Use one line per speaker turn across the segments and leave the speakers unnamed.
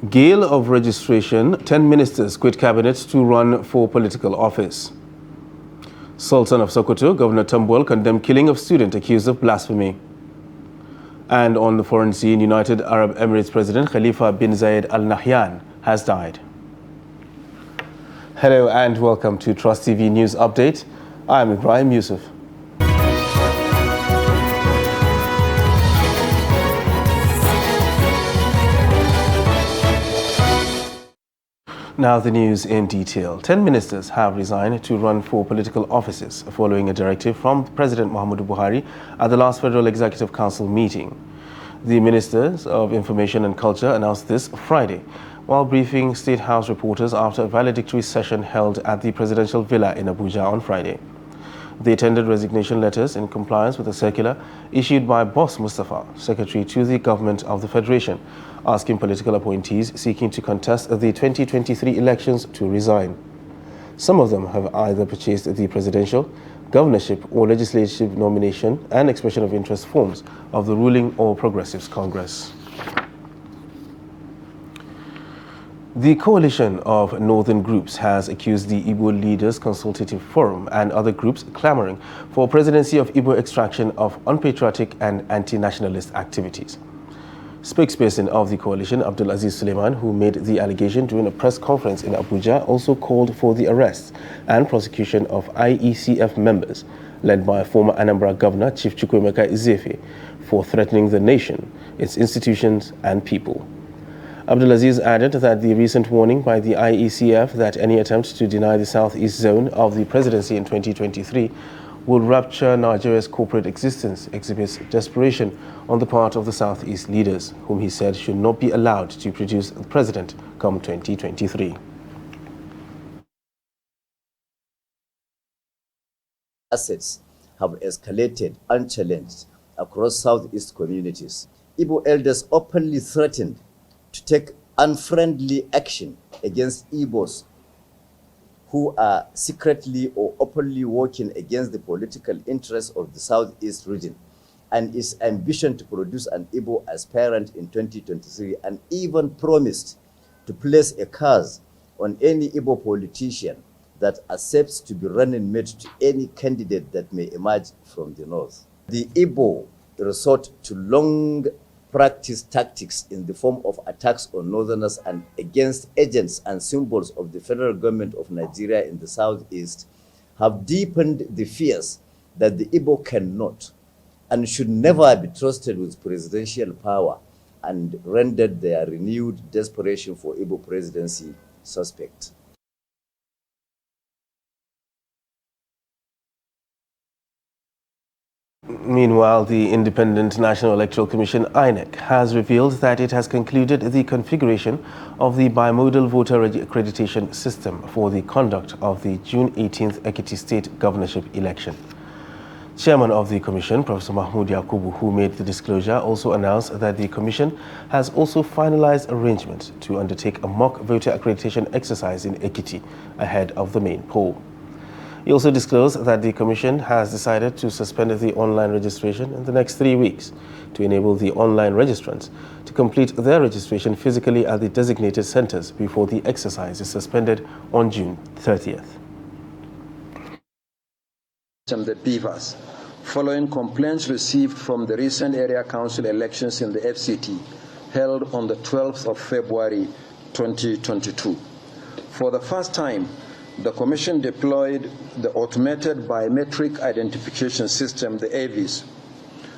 Gale of registration, 10 ministers quit cabinet to run for political office. Sultan of Sokoto, Governor Tambuwal, condemned killing of student accused of blasphemy. And on the foreign scene, United Arab Emirates President Khalifa bin Zayed Al Nahyan has died. Hello and welcome to Trust TV News Update. I am Ibrahim Yusuf. Now the news in detail. 10 ministers have resigned to run for political offices following a directive from President Muhammadu Buhari at the last Federal Executive Council meeting. The Ministers of Information and Culture announced this Friday while briefing State House reporters after a valedictory session held at the Presidential Villa in Abuja on Friday. They tendered resignation letters in compliance with a circular issued by Boss Mustafa, Secretary to the Government of the Federation, asking political appointees seeking to contest the 2023 elections to resign. Some of them have either purchased the presidential, governorship or legislative nomination and expression of interest forms of the ruling All Progressives Congress. The coalition of northern groups has accused the Igbo Leaders Consultative Forum and other groups clamoring for presidency of Igbo extraction of unpatriotic and anti-nationalist activities. Spokesperson of the coalition, Abdulaziz Suleiman, who made the allegation during a press conference in Abuja, also called for the arrest and prosecution of IECF members, led by former Anambra Governor Chief Chukwuemeka Ezefe, for threatening the nation, its institutions and people. Abdulaziz added that the recent warning by the IECF that any attempt to deny the Southeast zone of the presidency in 2023 will rupture Nigeria's corporate existence exhibits desperation on the part of the Southeast leaders, whom he said should not be allowed to produce the president come 2023.
Assets have escalated unchallenged across Southeast communities. Igbo elders openly threatened to take unfriendly action against Igbos who are secretly or openly working against the political interests of the Southeast region, and its ambition to produce an Igbo aspirant in 2023, and even promised to place a curse on any Igbo politician that accepts to be running mate to any candidate that may emerge from the north. The Igbo resort to long practice tactics in the form of attacks on northerners and against agents and symbols of the federal government of Nigeria in the southeast have deepened the fears that the Igbo cannot and should never be trusted with presidential power, and rendered their renewed desperation for Igbo presidency suspect.
Meanwhile, the Independent National Electoral Commission, INEC, has revealed that it has concluded the configuration of the bimodal voter accreditation system for the conduct of the June 18th Ekiti State governorship election. Chairman of the Commission, Professor Mahmoud Yakubu, who made the disclosure, also announced that the Commission has also finalized arrangements to undertake a mock voter accreditation exercise in Ekiti ahead of the main poll. He also disclosed that the Commission has decided to suspend the online registration in the next 3 weeks to enable the online registrants to complete their registration physically at the designated centers before the exercise is suspended on June 30th.
The BVAS, following complaints received from the recent area council elections in the FCT held on the 12th of February 2022. For the first time, the Commission deployed the Automated Biometric Identification System, the AVIS,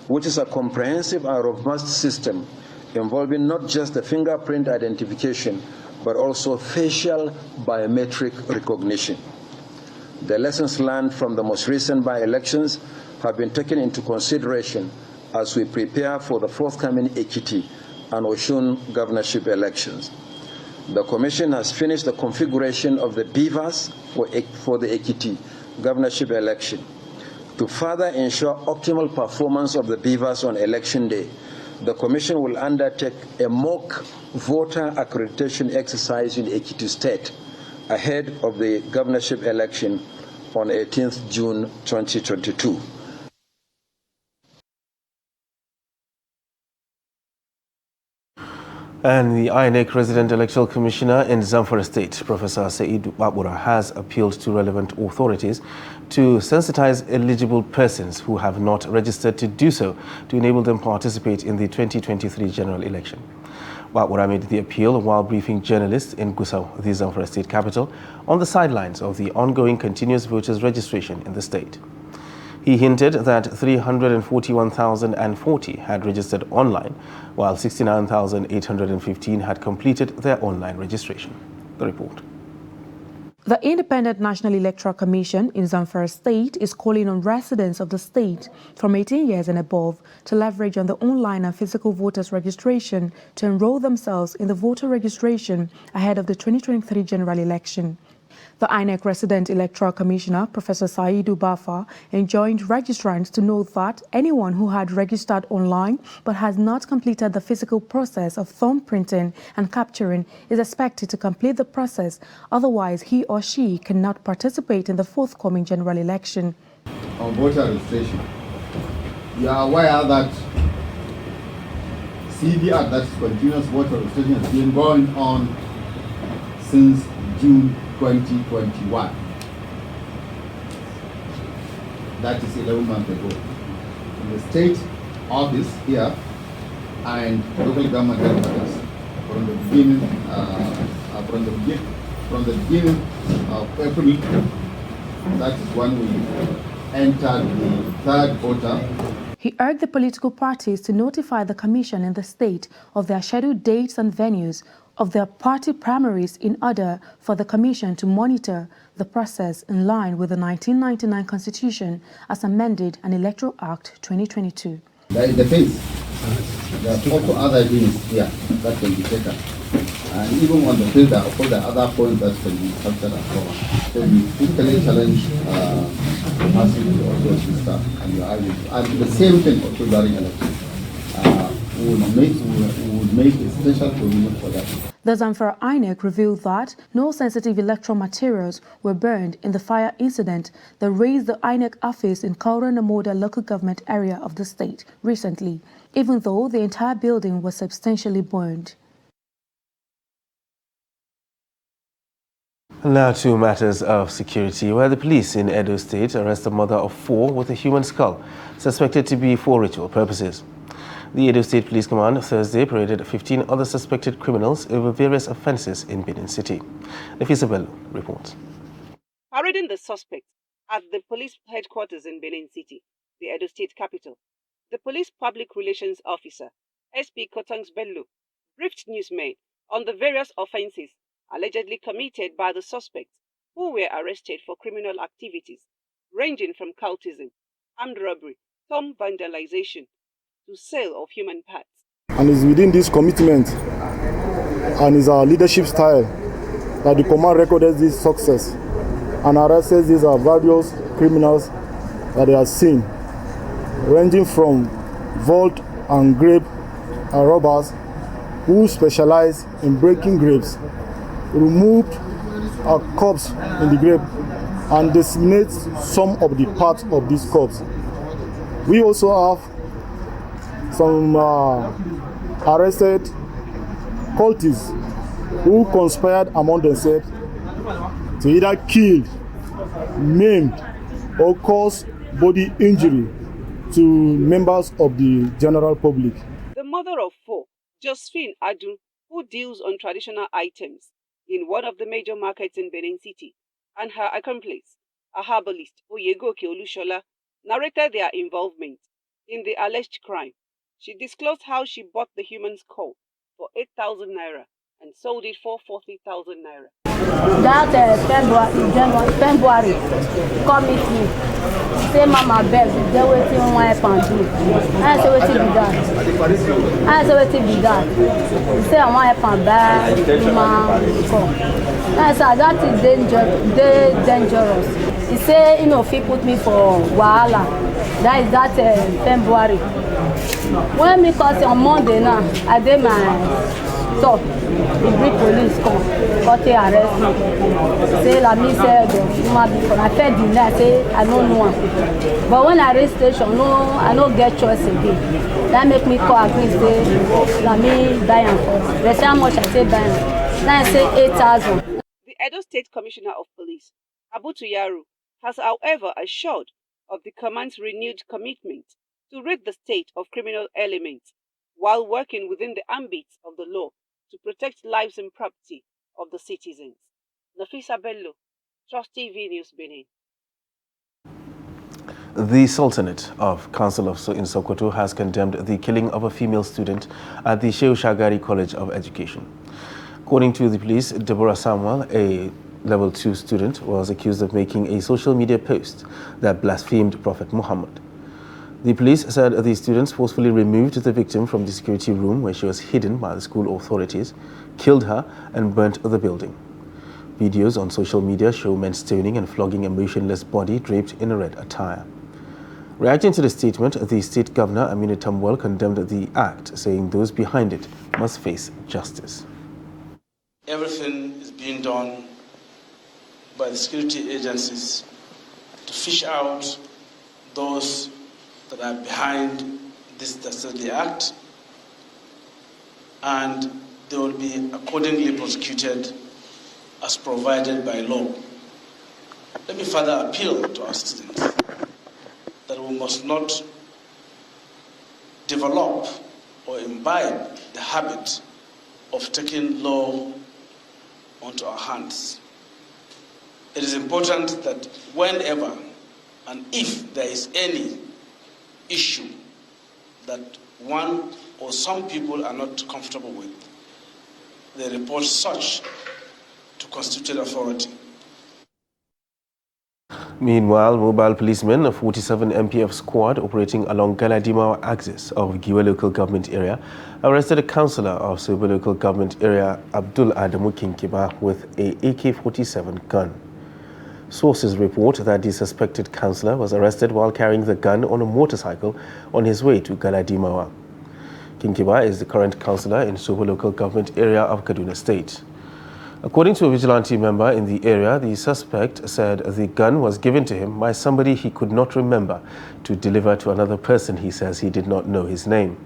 which is a comprehensive and robust system involving not just the fingerprint identification, but also facial biometric recognition. The lessons learned from the most recent by-elections have been taken into consideration as we prepare for the forthcoming Ekiti and Osun governorship elections. The Commission has finished the configuration of the BVAS for the Ekiti governorship election. To further ensure optimal performance of the BVAS on election day, the Commission will undertake a mock voter accreditation exercise in Ekiti State ahead of the governorship election on 18th June 2022.
And the INEC Resident Electoral Commissioner in Zamfara State, Professor Saidu Babura, has appealed to relevant authorities to sensitize eligible persons who have not registered to do so to enable them participate in the 2023 general election. Babura made the appeal while briefing journalists in Gusau, the Zamfara State capital, on the sidelines of the ongoing continuous voters registration in the state. He hinted that 341,040 had registered online, while 69,815 had completed their online registration. The report.
The Independent National Electoral Commission in Zamfara State is calling on residents of the state from 18 years and above to leverage on the online and physical voters registration to enroll themselves in the voter registration ahead of the 2023 general election. The INEC Resident Electoral Commissioner, Professor Saidu Babura, enjoined registrants to note that anyone who had registered online but has not completed the physical process of thumb printing and capturing is expected to complete the process, otherwise he or she cannot participate in the forthcoming general election.
On voter registration, you are aware that CVR, that is continuous voter registration, has been going on since June 2021. That is 11 months ago. In the state office here and local government headquarters, from the beginning of April, that is when we entered the third voter.
He urged the political parties to notify the Commission in the state of their scheduled dates and venues of their party primaries in order for the Commission to monitor the process in line with the 1999 Constitution as amended and Electoral Act 2022.
There is the phase. There are also other things here that can be taken. And even on the field, there are other points that can be captured and covered. So we physically challenge capacity to also register and your ID. And the same thing also during elections. We would make a special provision for that.
The Zamfara INEC revealed that no sensitive electoral materials were burned in the fire incident that razed the INEC office in Kaura Namoda local government area of the state recently, even though the entire building was substantially burned.
Now to matters of security, where the police in Edo State arrest a mother of 4 with a human skull, suspected to be for ritual purposes. The Edo State Police Command Thursday paraded 15 other suspected criminals over various offences in Benin City. Nafisa Bello reports.
Parading the suspects at the police headquarters in Benin City, the Edo State capital, the police public relations officer, SP Kotangs Bello, briefed newsmen on the various offences allegedly committed by the suspects who were arrested for criminal activities ranging from cultism, armed robbery, thumb vandalization, to sale of human parts.
And it's within this commitment and is our leadership style that the command recorded this success and arrested these various criminals that they have seen, ranging from vault and grave robbers who specialize in breaking graves, removed a corpse in the grave and disseminate some of the parts of this corpse. We also have some arrested cultists who conspired among themselves to either kill, maim, or cause body injury to members of the general public.
The mother of 4, Josephine Adu, who deals on traditional items in one of the major markets in Benin City, and her accomplice, a herbalist, Oyegoke Olushola, narrated their involvement in the alleged crime. She disclosed how she bought the human skull for 8,000 naira and sold it for 40,000 naira.
That February, come meet me. Say, Mama, beg, they waiting on my pan do. I say, what be that? I say, what be that? Say, I want a pan bag, come. I said, that is dangerous. He say, you know, if he put me for Wahala, that is February. When me cause on Monday now, I did my So the bring police come they arrest me. Say like me say the woman before I fed the night say I don't know am. But when I reach station, no, I don't get choice again. That make me call again say let me buy am first. They say how much I say buy am. Then I say 8,000.
The Edo State Commissioner of Police, Abu Tuyaru, has however assured of the command's renewed commitment to rid the state of criminal elements while working within the ambit of the law to protect lives and property of the citizens. Nafisa Bello, Trust TV News, Benin.
The Sultanate of Council of in Sokoto has condemned the killing of a female student at the Shehu Shagari College of Education. According to the police, Deborah Samuel, a Level 2 student, was accused of making a social media post that blasphemed Prophet Muhammad. The police said the students forcefully removed the victim from the security room where she was hidden by the school authorities, killed her, and burnt the building. Videos on social media show men stoning and flogging a motionless body draped in a red attire. Reacting to the statement, the state governor, Aminu Tambuwal, condemned the act, saying those behind it must face justice.
Everything is being done by the security agencies to fish out those that are behind this dastardly act, and they will be accordingly prosecuted as provided by law. Let me further appeal to our students that we must not develop or imbibe the habit of taking law onto our hands. It is important that whenever and if there is any issue that one or some people are not comfortable with, they report such to constituted authority.
Meanwhile, mobile policemen, a 47 MPF squad operating along Galadima axis of Giwa local government area, arrested a councillor of Soba local government area, Abdul Adamu Kinkiba, with a AK-47 gun. Sources report that the suspected councillor was arrested while carrying the gun on a motorcycle on his way to Galadimawa. Kinkiba is the current councillor in Soba local government area of Kaduna State. According to a vigilante member in the area, the suspect said the gun was given to him by somebody he could not remember to deliver to another person he says he did not know his name.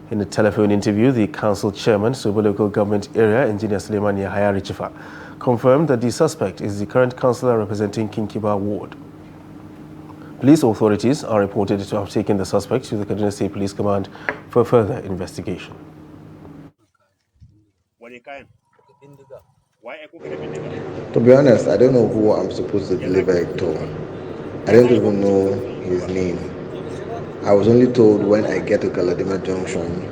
In a telephone interview, the council chairman, Soba local government area, Engineer Suleiman Yahaya Richifa, confirmed that the suspect is the current councillor representing Kinkiba ward. Police authorities are reported to have taken the suspect to the Kaduna State Police Command for further investigation.
To be honest, I don't know who I'm supposed to deliver it to. I don't even know his name. I was only told when I get to Galadima Junction,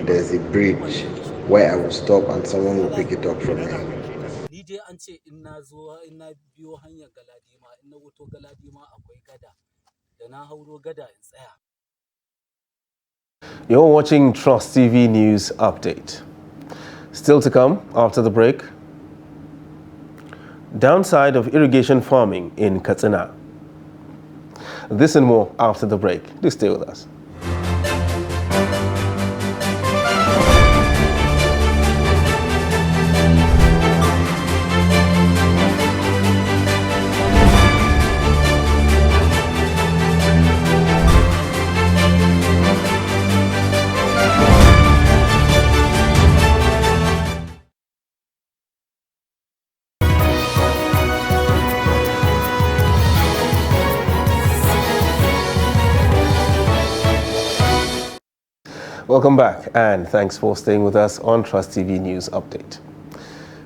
there's a bridge where I will stop and someone will pick it up from me.
You're watching Trust TV News Update. Still to come after the break. Downside of irrigation farming in Katsina. This and more after the break. Do stay with us. Welcome back, and thanks for staying with us on Trust TV News Update.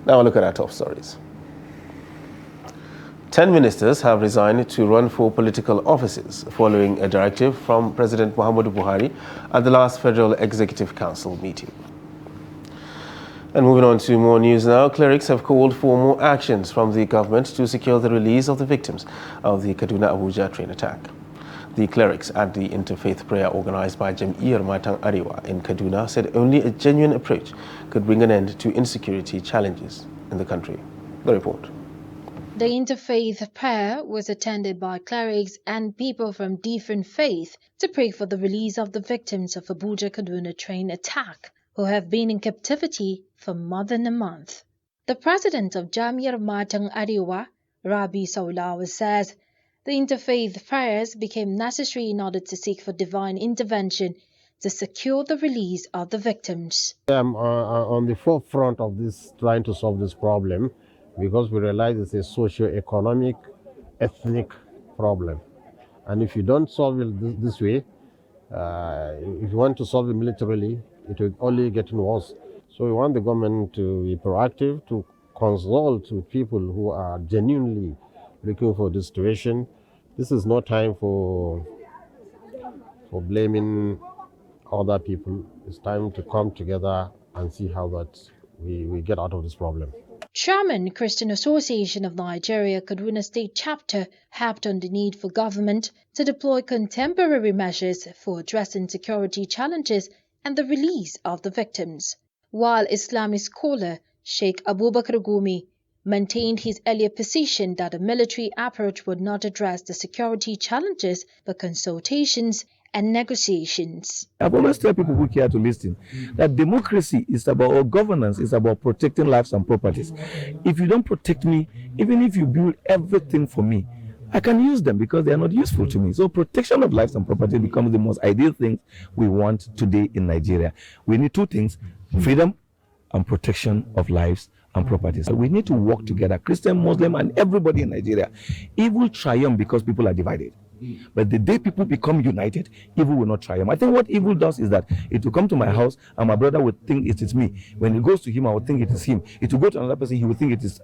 Now a look at our top stories. 10 ministers have resigned to run for political offices following a directive from President Muhammadu Buhari at the last Federal Executive Council meeting. And moving on to more news now, clerics have called for more actions from the government to secure the release of the victims of the Kaduna-Abuja train attack. The clerics at the interfaith prayer organized by Jam'iyyar Matan Arewa in Kaduna said only a genuine approach could bring an end to insecurity challenges in the country. The report.
The interfaith prayer was attended by clerics and people from different faiths to pray for the release of the victims of Abuja-Kaduna train attack who have been in captivity for more than a month. The president of Jamiar Matang Arewa, Rabi Saulawa, says the interfaith prayers became necessary in order to seek for divine intervention to secure the release of the victims.
I'm on the forefront of this, trying to solve this problem, because we realize it's a socio-economic, ethnic problem. And if you don't solve it this way, if you want to solve it militarily, it will only get worse. So we want the government to be proactive, to consult with people who are genuinely looking for this situation. This is no time for blaming other people. It's time to come together and see how that we get out of this problem.
Chairman, Christian Association of Nigeria, Kaduna State Chapter, harped on the need for government to deploy contemporary measures for addressing security challenges and the release of the victims, while Islamic scholar Sheikh Abubakar Gumi maintained his earlier position that a military approach would not address the security challenges but consultations and negotiations.
I've always tell people who care to listen that democracy is about, or governance is about protecting lives and properties. If you don't protect me, even if you build everything for me, I can use them because they are not useful to me. So protection of lives and property becomes the most ideal thing we want today in Nigeria. We need two things: freedom and protection of lives and properties. We need to work together, Christian, Muslim, and everybody in Nigeria. Evil triumph because people are divided. But the day people become united, evil will not triumph. I think what evil does is that it will come to my house and my brother would think it is me. When it goes to him, I would think it is him. It will go to another person, he will think it is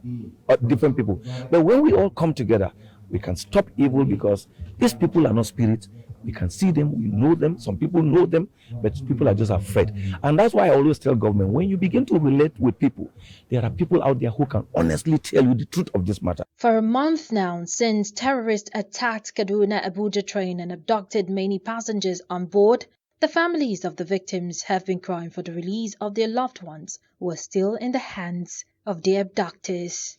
different people. But when we all come together, we can stop evil, because these people are not spirits. We can see them, we know them, some people know them, but people are just afraid. And that's why I always tell government, when you begin to relate with people, there are people out there who can honestly tell you the truth of this matter.
For a month now, since terrorists attacked Kaduna-Abuja train and abducted many passengers on board, the families of the victims have been crying for the release of their loved ones who are still in the hands of their abductors.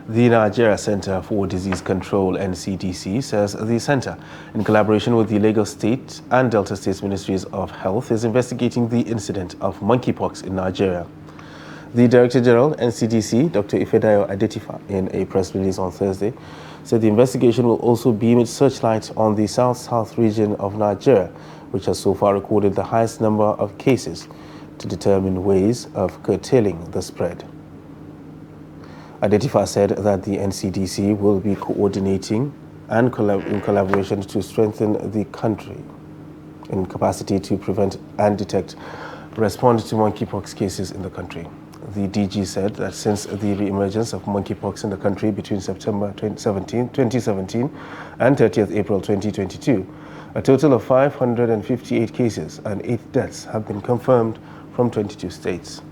The Nigeria Center for Disease Control, NCDC, says the center, in collaboration with the Lagos State and Delta State Ministries of Health, is investigating the incident of monkeypox in Nigeria. The Director General, NCDC, Dr. Ifedayo Adetifa, in a press release on Thursday, said the investigation will also beam its searchlight on the south-south region of Nigeria, which has so far recorded the highest number of cases, to determine ways of curtailing the spread. Adetifa said that the NCDC will be coordinating and in collaboration to strengthen the country in capacity to prevent and detect, respond to monkeypox cases in the country. The DG said that since the re-emergence of monkeypox in the country between September 2017 and 30th April 2022, a total of 558 cases and 8 deaths have been confirmed from 22 states.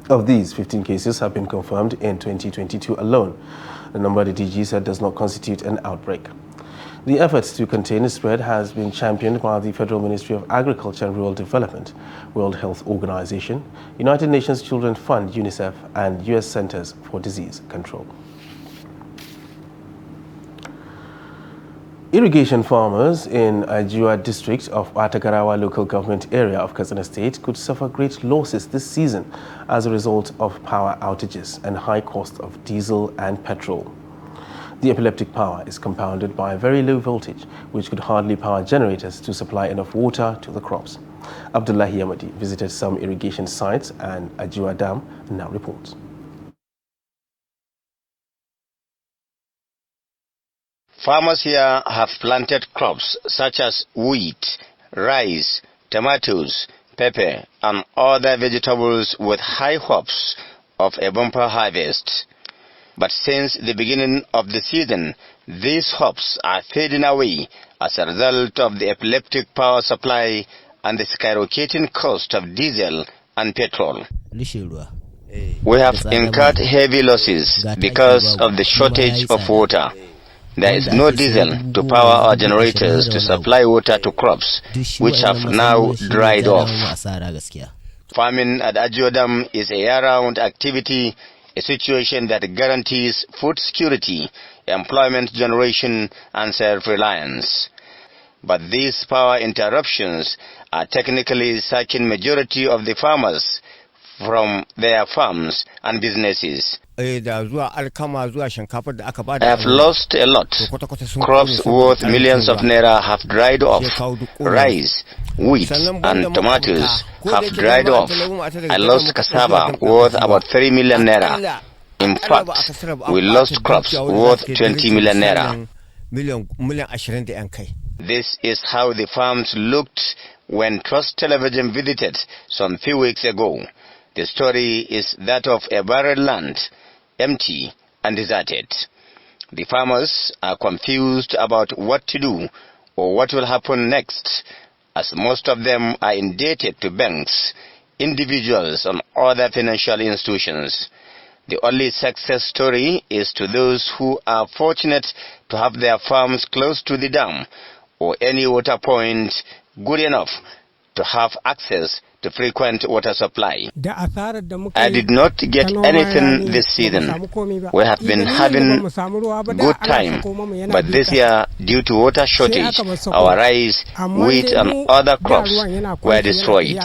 Of these, 15 cases have been confirmed in 2022 alone. The number the DG said does not constitute an outbreak. The efforts to contain the spread has been championed by the Federal Ministry of Agriculture and Rural Development, World Health Organization, United Nations Children's Fund, UNICEF, and U.S. Centers for Disease Control. Irrigation farmers in Ajua district of Atagarawa local government area of Katsina State could suffer great losses this season as a result of power outages and high cost of diesel and petrol. The epileptic power is compounded by a very low voltage, which could hardly power generators to supply enough water to the crops. Abdullahi Yamadi visited some irrigation sites and Ajua Dam and now reports.
Farmers here have planted crops such as wheat, rice, tomatoes, pepper, and other vegetables with high hopes of a bumper harvest. But since the beginning of the season, these hopes are fading away as a result of the epileptic power supply and the skyrocketing cost of diesel and petrol. We have incurred heavy losses because of the shortage of water. There is no diesel to power our generators to supply water to crops, which have now dried off. Farming at Ajua Dam is a year-round activity, a situation that guarantees food security, employment generation, and self-reliance. but these power interruptions are technically sacking majority of the farmers from their farms and businesses. I have lost a lot. Crops worth millions of naira have dried off. Rice, wheat and tomatoes have dried off. I lost cassava worth about 3 million naira. In fact, we lost crops worth 20 million naira. This is how the farms looked when Trust Television visited some few weeks ago. The story is that of a barren land, empty and deserted. The farmers are confused about what to do or what will happen next, as most of them are indebted to banks, individuals and other financial institutions. The only success story is to those who are fortunate to have their farms close to the dam or any water point good enough to have access to frequent water supply. I did not get anything this season. We have been having good time, but this year, due to water shortage, our rice, wheat and other crops were destroyed.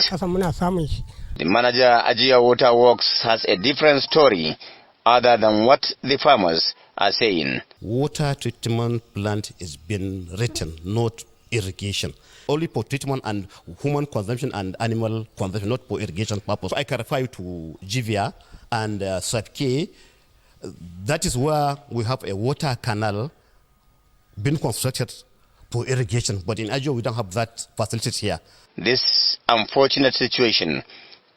The manager, Ajia Water Works, has a different story other than what the farmers are saying.
Water treatment plant is being written, not irrigation. Only for treatment and human consumption and animal consumption, not for irrigation purpose. I can refer you to GVA and SAPK. That is where we have a water canal being constructed for irrigation. But in Ajo, we don't have that facilities here.
This unfortunate situation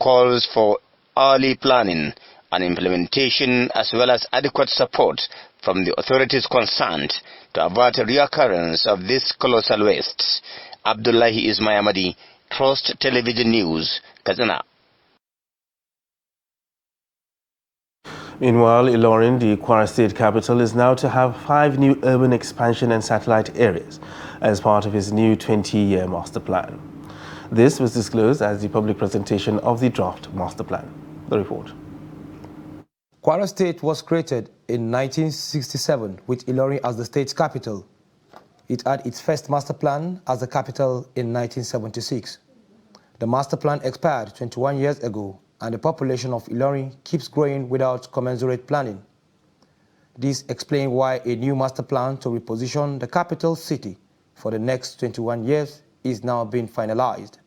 calls for early planning and implementation, as well as adequate support from the authorities concerned to avert a reoccurrence of this colossal waste. Abdullahi Ismayamadi, Trust Television News, Kazana.
Meanwhile, Ilorin, the Kwara State capital, is now to have 5 new urban expansion and satellite areas as part of its new 20-year master plan. This was disclosed as the public presentation of the draft master plan. The report.
Kwara State was created in 1967 with Ilorin as the state's capital. It had its first master plan as the capital in 1976. The master plan expired 21 years ago, and the population of Ilorin keeps growing without commensurate planning. This explains why a new master plan to reposition the capital city for the next 21 years is now being finalized.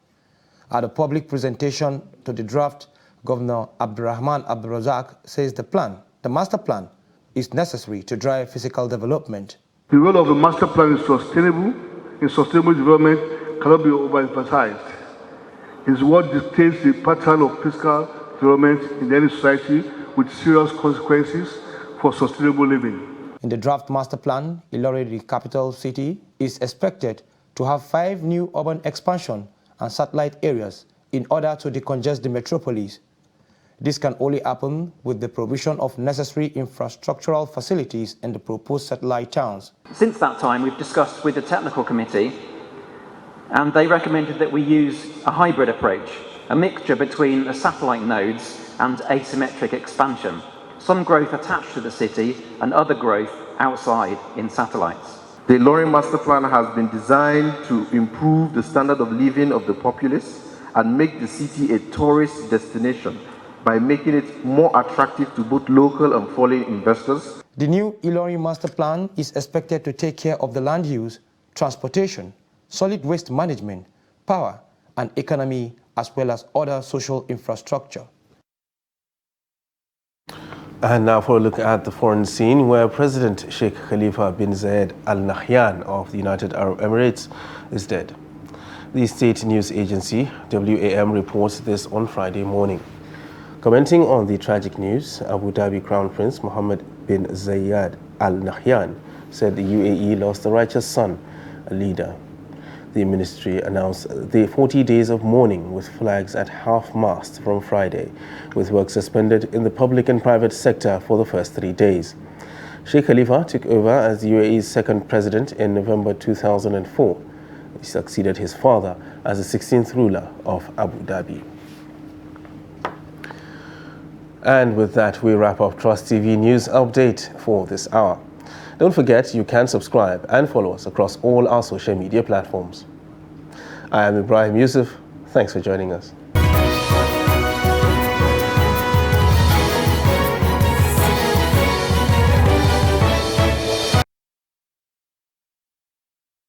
At a public presentation to the draft, Governor Abdurrahman Abdulrazak says the master plan, is necessary to drive physical development.
The role of a master plan is sustainable development cannot be overemphasized. It's what dictates the pattern of fiscal development in any society with serious consequences for sustainable living.
In the draft master plan, Ilorin, the capital city, is expected to have 5 new urban expansion and satellite areas in order to decongest the metropolis. This can only happen with the provision of necessary infrastructural facilities in the proposed satellite towns.
Since that time, we've discussed with the technical committee, and they recommended that we use a hybrid approach, a mixture between the satellite nodes and asymmetric expansion, some growth attached to the city and other growth outside in satellites.
The Ilorin Master Plan has been designed to improve the standard of living of the populace and make the city a tourist destination by making it more attractive to both local and foreign investors.
The new Ilorin Master Plan is expected to take care of the land use, transportation, solid waste management, power and economy, as well as other social infrastructure.
And now for a look at the foreign scene, where President Sheikh Khalifa bin Zayed Al Nahyan of the United Arab Emirates is dead. The state news agency WAM reports this on Friday morning. Commenting on the tragic news, Abu Dhabi Crown Prince Mohammed bin Zayed Al Nahyan said the UAE lost a righteous son, a leader. The ministry announced the 40 days of mourning with flags at half-mast from Friday, with work suspended in the public and private sector for the first 3 days. Sheikh Khalifa took over as the UAE's second president in November 2004. He succeeded his father as the 16th ruler of Abu Dhabi. And with that, we wrap up Trust TV News Update for this hour. Don't forget you can subscribe and follow us across all our social media platforms. I am Ibrahim Yusuf. Thanks for joining us.